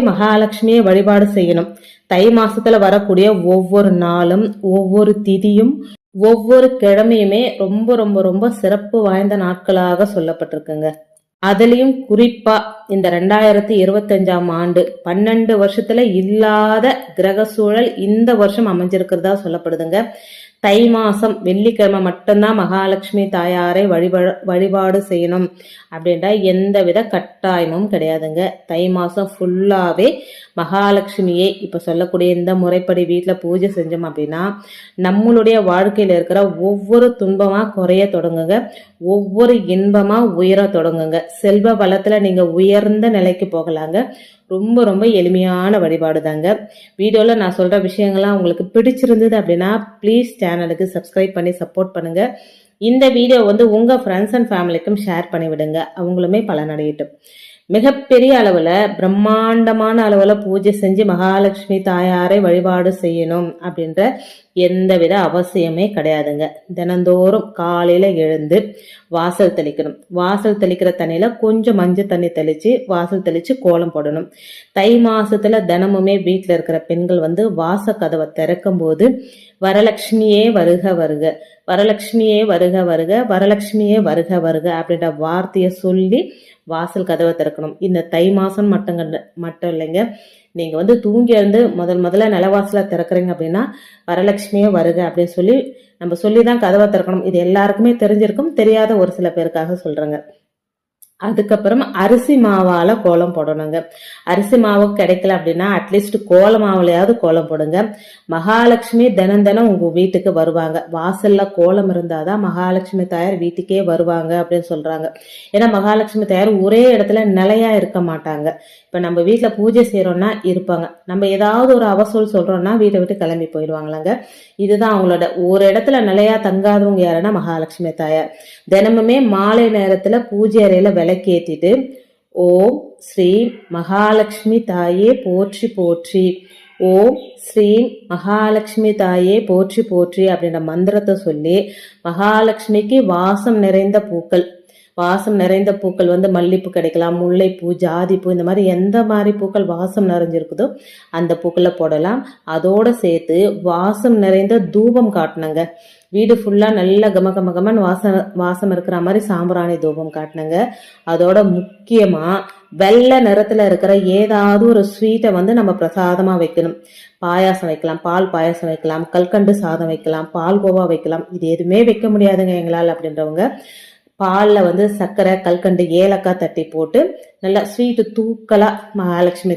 மகாலட்சுமியை வழிபாடு செய்யணும். தை மாசத்துல வரக்கூடிய ஒவ்வொரு நாளும், ஒவ்வொரு திதியும், ஒவ்வொரு கிழமையுமே ரொம்ப ரொம்ப ரொம்ப சிறப்பு வாய்ந்த நாட்களாக சொல்லப்பட்டிருக்குங்க. அதுலயும் குறிப்பா இந்த 2025ஆம் ஆண்டு 12 வருஷத்துல இல்லாத கிரக சூழல் இந்த வருஷம் அமைஞ்சிருக்கிறதா சொல்லப்படுதுங்க. தை மாசம் வெள்ளிக்கிழமை மட்டும்தான் மகாலட்சுமி தாயாரை வழிபாடு செய்யணும் அப்படின்ற எந்தவித கட்டாயமும் கிடையாதுங்க. தை மாசம் ஃபுல்லாவே மகாலட்சுமியே இப்ப சொல்லக்கூடிய இந்த முறைப்படி வீட்டுல பூஜை செஞ்சோம் அப்படின்னா நம்மளுடைய வாழ்க்கையில இருக்கிற ஒவ்வொரு துன்பமா குறைய தொடங்குங்க, ஒவ்வொரு இன்பமா உயர தொடங்குங்க. செல்வ வளத்துல நீங்க உயர்ந்த நிலைக்கு போகலாங்க. ரொம்ப ரொம்ப எளிமையான வழிபாடு தாங்க. வீடியோல நான் சொல்ற விஷயங்கள்லாம் உங்களுக்கு பிடிச்சிருந்தது அப்படின்னா ப்ளீஸ் சேனலுக்கு சப்ஸ்கிரைப் பண்ணி சப்போர்ட் பண்ணுங்க. இந்த வீடியோ உங்க ஃப்ரெண்ட்ஸ் அண்ட் ஃபேமிலிக்கும் ஷேர் பண்ணி விடுங்க, அவங்களுமே பலனடையட்டும். மிகப்பெரிய அளவுல பிரம்மாண்டமான அளவுல பூஜை செஞ்சு மகாலட்சுமி தாயாரை வழிபாடு செய்யணும் அப்படின்ற எந்தவித அவசியமே கிடையாதுங்க. தினந்தோறும் காலையில எழுந்து வாசல் தெளிக்கணும். வாசல் தெளிக்கிற தண்ணியில கொஞ்சம் மஞ்சள் தண்ணி தெளிச்சு வாசல் தெளிச்சு கோலம் போடணும். தை மாசத்துல தினமுமே வீட்டுல இருக்கிற பெண்கள் வாச கதவை திறக்கும் போது வரலட்சுமியே வருக வருக, வரலட்சுமியே வருக வருக, வரலட்சுமியே வருக வருக அப்படின்ற வார்த்தையை சொல்லி வாசல் கதவை திறக்கணும். இந்த தை மாசம் மட்டும் இல்லைங்க, நீங்க தூங்கி இருந்து முதல்ல நிலவாசல திறக்கிறீங்க அப்படின்னா வரலட்சுமியே வருக அப்படின்னு சொல்லி நம்ம சொல்லிதான் கதவை திறக்கணும். இது எல்லாருக்குமே தெரிஞ்சிருக்கும், தெரியாத ஒரு சில பேருக்காக சொல்றேங்க. அதுக்கப்புறம் அரிசி மாவால கோலம் போடணுங்க. அரிசி மாவு கிடைக்கல அப்படின்னா அட்லீஸ்ட் கோல மாவுலையாவது கோலம் போடுங்க. மகாலட்சுமி தினம் தினம் உங்க வீட்டுக்கு வருவாங்க. வாசல்ல கோலம் இருந்தாதான் மகாலட்சுமி தாயார் வீட்டுக்கே வருவாங்க அப்படின்னு சொல்றாங்க. ஏன்னா மகாலட்சுமி தாயார் ஒரே இடத்துல நிலையா இருக்க மாட்டாங்க. இப்ப நம்ம வீட்டுல பூஜை செய்யறோம்னா இருப்பாங்க, நம்ம ஏதாவது ஒரு அவசூல் சொல்றோம்னா வீட்டை விட்டு கிளம்பி போயிடுவாங்களாங்க. இதுதான் அவங்களோட ஒரு இடத்துல நிலையா தங்காதவங்க யாருன்னா மகாலட்சுமி தாயார். தினமுமே மாலை நேரத்துல பூஜை அறையில விளக்கேத்திட்டு ஓம் ஸ்ரீ மகாலட்சுமி தாயே போற்றி போற்றி, ஓம் ஸ்ரீ மகாலட்சுமி தாயே போற்றி போற்றி அப்படின்ற மந்திரத்தை சொல்லி மகாலட்சுமிக்கு வாசம் நிறைந்த பூக்கள் மல்லிப்பூ கிடைக்கலாம், முல்லைப்பூ, ஜாதிப்பூ, இந்த மாதிரி எந்த மாதிரி பூக்கள் வாசம் நிறைஞ்சிருக்குதோ அந்த பூக்களை போடலாம். அதோட சேர்த்து வாசம் நிறைந்த தூபம் காட்டணுங்க. வீடு ஃபுல்லா நல்ல கமகமகமன் வாசம் இருக்கிற மாதிரி சாம்பிராணி தூபம் காட்டினங்க. அதோட முக்கியமா வெள்ளை நிறத்துல இருக்கிற ஏதாவது ஒரு ஸ்வீட்டை நம்ம பிரசாதமா வைக்கணும். பாயாசம் வைக்கலாம், பால் பாயாசம் வைக்கலாம், கல்கண்டு சாதம் வைக்கலாம், பால் கோவா வைக்கலாம். இது எதுவுமே வைக்க முடியாதுங்க எங்களால் அப்படின்றவங்க பால்ல சர்க்கரை, கல்கண்டு, ஏலக்காய் தட்டி போட்டு நல்லா ஸ்வீட்டு தூக்கலா மகாலட்சுமி